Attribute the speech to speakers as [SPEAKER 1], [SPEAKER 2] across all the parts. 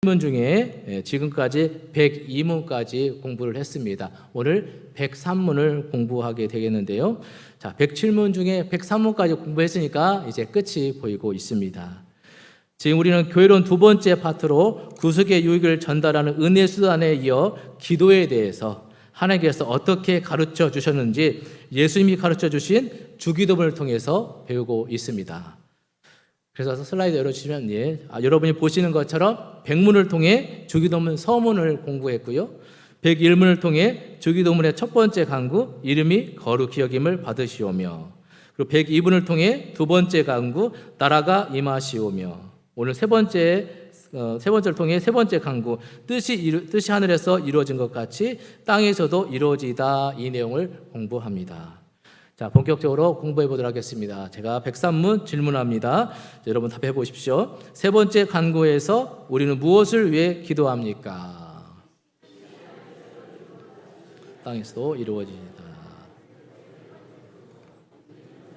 [SPEAKER 1] 문 중에 지금까지 102문까지 공부를 했습니다. 오늘 103문을 공부하게 되겠는데요. 자, 107문 중에 103문까지 공부했으니까 이제 끝이 보이고 있습니다. 지금 우리는 교회론 두 번째 파트로 구속의 유익을 전달하는 은혜 수단에 이어 기도에 대해서 하나님께서 어떻게 가르쳐 주셨는지 예수님이 가르쳐 주신 주기도문을 통해서 배우고 있습니다. 그래서 슬라이드 열어주시면 여러분이 보시는 것처럼 100문을 통해 주기도문 서문을 공부했고요. 101문을 통해 주기도문의 첫 번째 강구 이름이 거룩히 여김을 받으시오며, 그리고 102문을 통해 두 번째 강구 나라가 임하시오며, 오늘 세 번째를 통해 세 번째 강구 뜻이 하늘에서 이루어진 것 같이 땅에서도 이루어지다, 이 내용을 공부합니다. 자, 본격적으로 공부해 보도록 하겠습니다. 제가 103문 질문합니다. 여러분 답해 보십시오. 세 번째 간구에서 우리는 무엇을 위해 기도합니까? 땅에서도 이루어지다.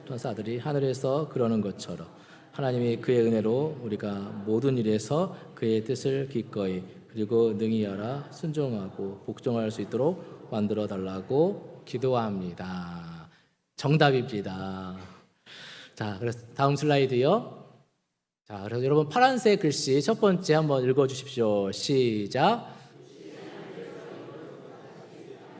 [SPEAKER 1] 천사들이 하늘에서 그러는 것처럼 하나님이 그의 은혜로 우리가 모든 일에서 그의 뜻을 기꺼이 그리고 능히 알아 순종하고 복종할 수 있도록 만들어 달라고 기도합니다. 정답입니다. 자, 그래서 다음 슬라이드요. 자, 그래서 여러분 파란색 글씨 첫 번째 한번 읽어 주십시오. 시작.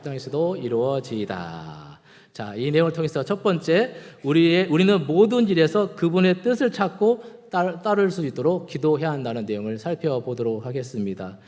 [SPEAKER 1] 땅에서도 이루어지이다. 자, 이 내용을 통해서 첫 번째, 우리는 모든 일에서 그분의 뜻을 찾고 따를 수 있도록 기도해야 한다는 내용을 살펴보도록 하겠습니다.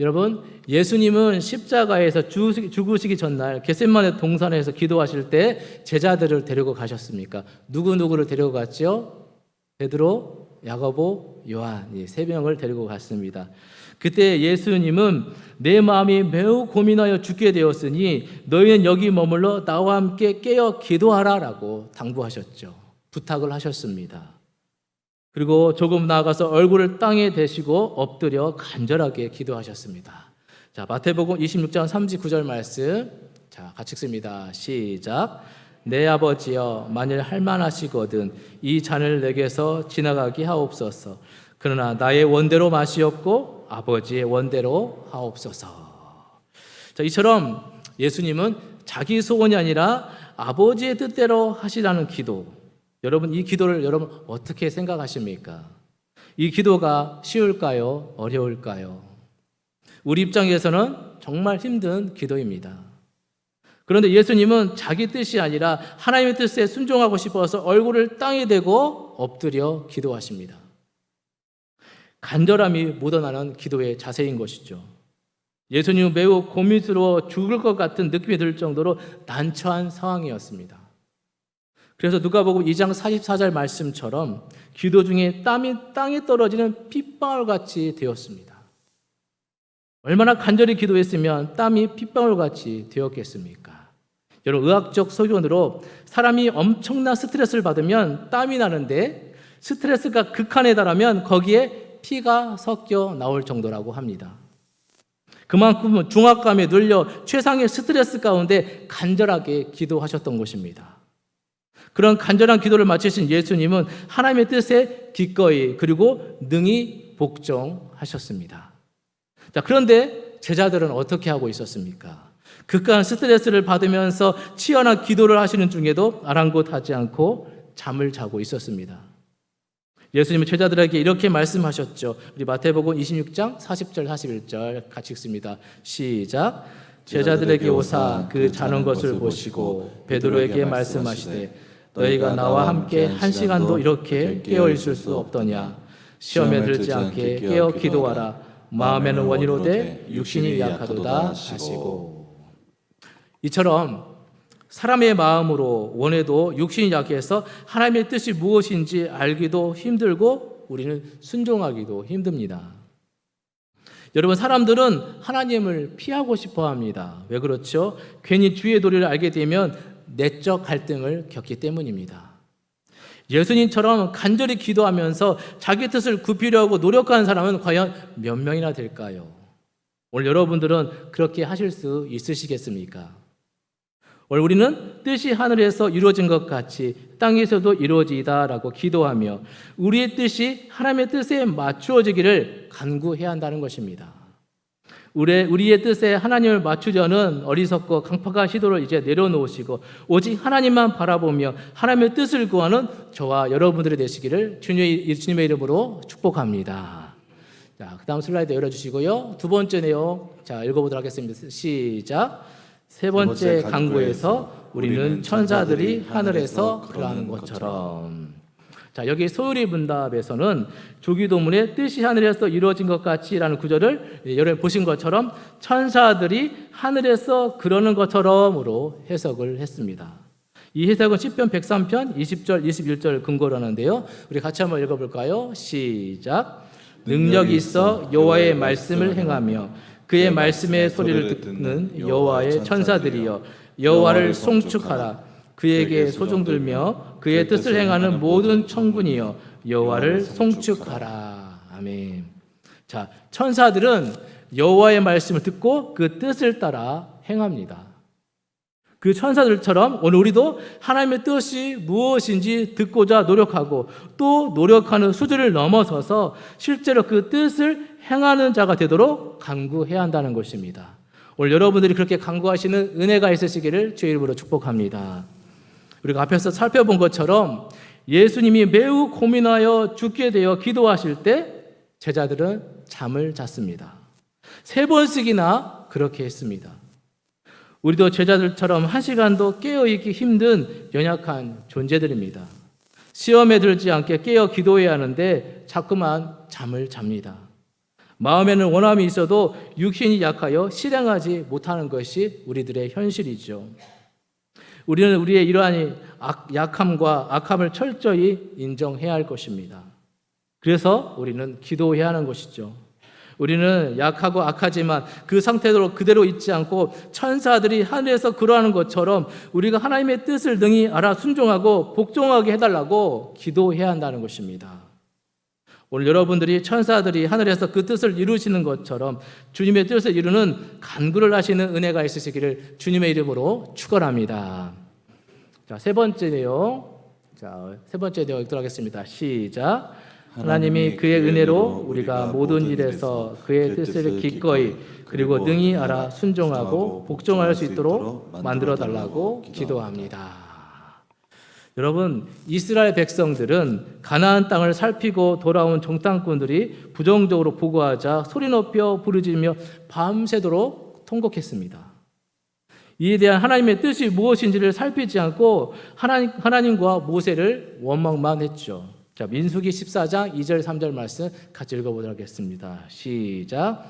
[SPEAKER 1] 여러분, 예수님은 십자가에서 죽으시기 전날 겟세마네 동산에서 기도하실 때 제자들을 데리고 가셨습니까? 누구를 데리고 갔죠? 베드로, 야고보, 요한, 이 세 명을 데리고 갔습니다. 그때 예수님은 내 마음이 매우 고민하여 죽게 되었으니 너희는 여기 머물러 나와 함께 깨어 기도하라 라고 당부하셨죠. 부탁을 하셨습니다. 그리고 조금 나아가서 얼굴을 땅에 대시고 엎드려 간절하게 기도하셨습니다. 자, 마태복음 26장 39절 말씀. 자, 같이 읽습니다. 시작. 내 아버지여, 만일 할만하시거든 이 잔을 내게서 지나가게 하옵소서. 그러나 나의 원대로 마시옵고 아버지의 원대로 하옵소서. 자, 이처럼 예수님은 자기 소원이 아니라 아버지의 뜻대로 하시라는 기도. 여러분, 이 기도를 여러분 어떻게 생각하십니까? 이 기도가 쉬울까요? 어려울까요? 우리 입장에서는 정말 힘든 기도입니다. 그런데 예수님은 자기 뜻이 아니라 하나님의 뜻에 순종하고 싶어서 얼굴을 땅에 대고 엎드려 기도하십니다. 간절함이 묻어나는 기도의 자세인 것이죠. 예수님은 매우 고민스러워 죽을 것 같은 느낌이 들 정도로 난처한 상황이었습니다. 그래서 누가복음 2장 44절 말씀처럼 기도 중에 땀이 땅에 떨어지는 핏방울같이 되었습니다. 얼마나 간절히 기도했으면 땀이 핏방울같이 되었겠습니까? 여러분, 의학적 소견으로 사람이 엄청난 스트레스를 받으면 땀이 나는데 스트레스가 극한에 달하면 거기에 피가 섞여 나올 정도라고 합니다. 그만큼 중압감에 눌려 최상의 스트레스 가운데 간절하게 기도하셨던 것입니다. 그런 간절한 기도를 마치신 예수님은 하나님의 뜻에 기꺼이 그리고 능히 복종하셨습니다. 자, 그런데 제자들은 어떻게 하고 있었습니까? 극한 스트레스를 받으면서 치열한 기도를 하시는 중에도 아랑곳하지 않고 잠을 자고 있었습니다. 예수님은 제자들에게 이렇게 말씀하셨죠. 우리 마태복음 26장 40절 41절 같이 읽습니다. 시작. 제자들에게 오사 그 자는 것을 보시고 베드로에게 말씀하시되 너희가 나와 함께 한 시간도 이렇게 깨어 있을 수 없더냐. 시험에 들지 않게 깨어 기도하라. 마음에는 원이로되 육신이 약하도다 하시고. 이처럼 사람의 마음으로 원해도 육신이 약해서 하나님의 뜻이 무엇인지 알기도 힘들고 우리는 순종하기도 힘듭니다. 여러분, 사람들은 하나님을 피하고 싶어 합니다. 왜 그렇죠? 괜히 주의 도리를 알게 되면 내적 갈등을 겪기 때문입니다. 예수님처럼 간절히 기도하면서 자기 뜻을 굽히려고 노력하는 사람은 과연 몇 명이나 될까요? 오늘 여러분들은 그렇게 하실 수 있으시겠습니까? 오늘 우리는 뜻이 하늘에서 이루어진 것 같이 땅에서도 이루어지이다라고 기도하며 우리의 뜻이 하나님의 뜻에 맞추어지기를 간구해야 한다는 것입니다. 우리의 뜻에 하나님을 맞추려는 어리석고 강팍한 시도를 이제 내려놓으시고 오직 하나님만 바라보며 하나님의 뜻을 구하는 저와 여러분들이 되시기를 주님의 이름으로 축복합니다. 자, 그 다음 슬라이드 열어주시고요. 두 번째 내용 읽어보도록 하겠습니다. 시작. 세 번째 강구에서 우리는 천사들이 하늘에서 그러하는 것처럼. 자, 여기 소율이 문답에서는 조기도문의 뜻이 하늘에서 이루어진 것 같이라는 구절을 여러분 보신 것처럼 천사들이 하늘에서 그러는 것처럼으로 해석을 했습니다. 이 해석은 시편 103편 20절 21절 근거로 하는데요. 우리 같이 한번 읽어볼까요? 시작. 능력이 있어 여호와의 말씀을 행하며 그의 말씀의 소리를 듣는 여호와의 천사들이여 여호와를 송축하라. 그에게 소중들며 그의 뜻을 행하는 모든 천군이여 여호와를 송축하라. 아멘. 자, 천사들은 여호와의 말씀을 듣고 그 뜻을 따라 행합니다. 그 천사들처럼 오늘 우리도 하나님의 뜻이 무엇인지 듣고자 노력하고 또 노력하는 수준을 넘어서서 실제로 그 뜻을 행하는 자가 되도록 간구해야 한다는 것입니다. 오늘 여러분들이 그렇게 간구하시는 은혜가 있으시기를 주의 이름으로 축복합니다. 우리가 앞에서 살펴본 것처럼 예수님이 매우 고민하여 죽게 되어 기도하실 때 제자들은 잠을 잤습니다. 3번씩이나 그렇게 했습니다. 우리도 제자들처럼 1시간도 깨어있기 힘든 연약한 존재들입니다. 시험에 들지 않게 깨어 기도해야 하는데 자꾸만 잠을 잡니다. 마음에는 원함이 있어도 육신이 약하여 실행하지 못하는 것이 우리들의 현실이죠. 우리는 우리의 이러한 약함과 악함을 철저히 인정해야 할 것입니다. 그래서 우리는 기도해야 하는 것이죠. 우리는 약하고 악하지만 그 상태로 그대로 있지 않고 천사들이 하늘에서 그러하는 것처럼 우리가 하나님의 뜻을 능히 알아 순종하고 복종하게 해달라고 기도해야 한다는 것입니다. 오늘 여러분들이 천사들이 하늘에서 그 뜻을 이루시는 것처럼 주님의 뜻을 이루는 간구를 하시는 은혜가 있으시기를 주님의 이름으로 축원합니다. 자, 세 번째 내용 읽도록 하겠습니다. 시작. 하나님이 그의 은혜로 우리가 모든 일에서 그의 뜻을 기꺼이 그리고 능히 알아 순종하고 복종할 수 있도록 만들어 달라고 기도합니다. 여러분, 이스라엘 백성들은 가나안 땅을 살피고 돌아온 정탐꾼들이 부정적으로 보고하자 소리 높여 부르짖으며 밤새도록 통곡했습니다. 이에 대한 하나님의 뜻이 무엇인지를 살피지 않고 하나님과 모세를 원망만 했죠. 자, 민수기 14장 2절 3절 말씀 같이 읽어보도록 하겠습니다. 시작.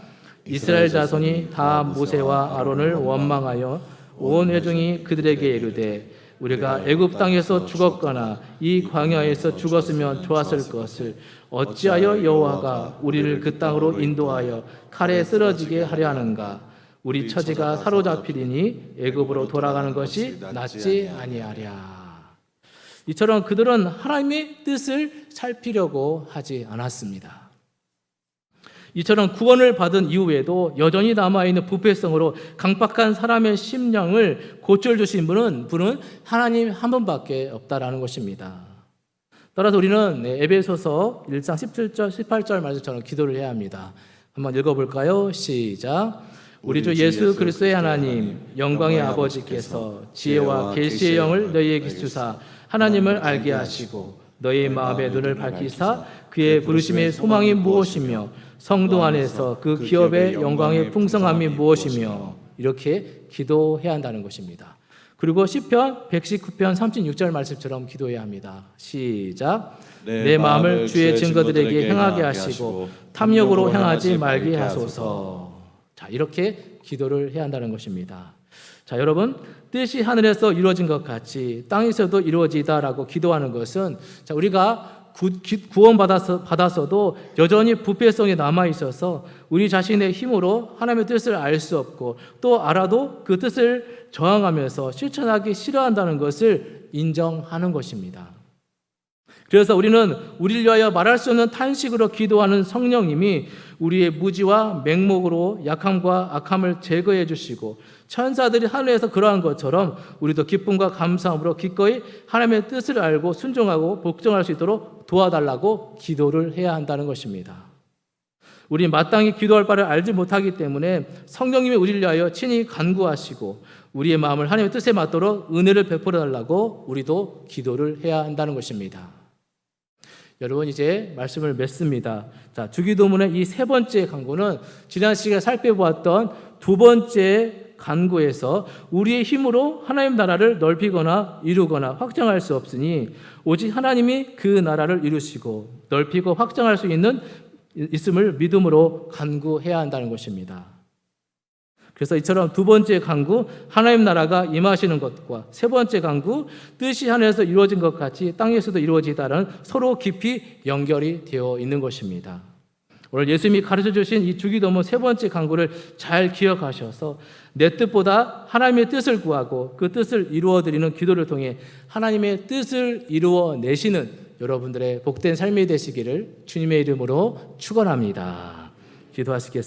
[SPEAKER 1] 이스라엘 자손이 다 모세와 아론을 원망하여 온 회중이 그들에게 이르되 우리가 애굽 땅에서 죽었거나 이 광야에서 죽었으면 좋았을 것을 어찌하여 여호와가 우리를 그 땅으로 인도하여 칼에 쓰러지게 하려 하는가? 우리 처지가 사로잡히리니 애굽으로 돌아가는 것이 낫지 아니하랴. 이처럼 그들은 하나님의 뜻을 살피려고 하지 않았습니다. 이처럼 구원을 받은 이후에도 여전히 남아있는 부패성으로 강팍한 사람의 심령을 고쳐주신 분은 하나님 한 분밖에 없다라는 것입니다. 따라서 우리는 에베소서 1장 17절 18절 말씀처럼 기도를 해야 합니다. 한번 읽어볼까요? 시작. 우리 주 예수 그리스도의 하나님 영광의 아버지께서 지혜와 계시의 영을 너희에게 주사 하나님을 알게 하시고 너희 마음의 눈을 밝히사 그의 부르심의 소망이 무엇이며 성도 안에서 그 기업의 영광의 풍성함이 무엇이며 이렇게 기도해야 한다는 것입니다. 그리고 시편 119편 36절 말씀처럼 기도해야 합니다. 시작. 내 마음을 주의 증거들에게 행하게 하시고 탐욕으로 행하지 말게 하소서. 자, 이렇게 기도를 해야 한다는 것입니다. 자, 여러분, 뜻이 하늘에서 이루어진 것 같이 땅에서도 이루어지다라고 기도하는 것은 우리가 구원받았어도 여전히 부패성이 남아있어서 우리 자신의 힘으로 하나님의 뜻을 알 수 없고 또 알아도 그 뜻을 저항하면서 실천하기 싫어한다는 것을 인정하는 것입니다. 그래서 우리는 우리를 위하여 말할 수 없는 탄식으로 기도하는 성령님이 우리의 무지와 맹목으로 약함과 악함을 제거해 주시고 천사들이 하늘에서 그러한 것처럼 우리도 기쁨과 감사함으로 기꺼이 하나님의 뜻을 알고 순종하고 복종할 수 있도록 도와달라고 기도를 해야 한다는 것입니다. 우리 마땅히 기도할 바를 알지 못하기 때문에 성령님이 우리를 위하여 친히 간구하시고 우리의 마음을 하나님의 뜻에 맞도록 은혜를 베풀어 달라고 우리도 기도를 해야 한다는 것입니다. 여러분, 이제 말씀을 맺습니다. 자, 주기도문의 이 세 번째 간구는 지난 시간에 살펴보았던 두 번째 간구에서 우리의 힘으로 하나님 나라를 넓히거나 이루거나 확장할 수 없으니 오직 하나님이 그 나라를 이루시고 넓히고 확장할 수 있음을 믿음으로 간구해야 한다는 것입니다. 그래서 이처럼 두 번째 간구, 하나님 나라가 임하시는 것과 세 번째 간구, 뜻이 하늘에서 이루어진 것 같이 땅에서도 이루어지다는 서로 깊이 연결이 되어 있는 것입니다. 오늘 예수님이 가르쳐 주신 이 주기도문 세 번째 간구를 잘 기억하셔서 내 뜻보다 하나님의 뜻을 구하고 그 뜻을 이루어드리는 기도를 통해 하나님의 뜻을 이루어내시는 여러분들의 복된 삶이 되시기를 주님의 이름으로 축원합니다. 기도하시겠습니다.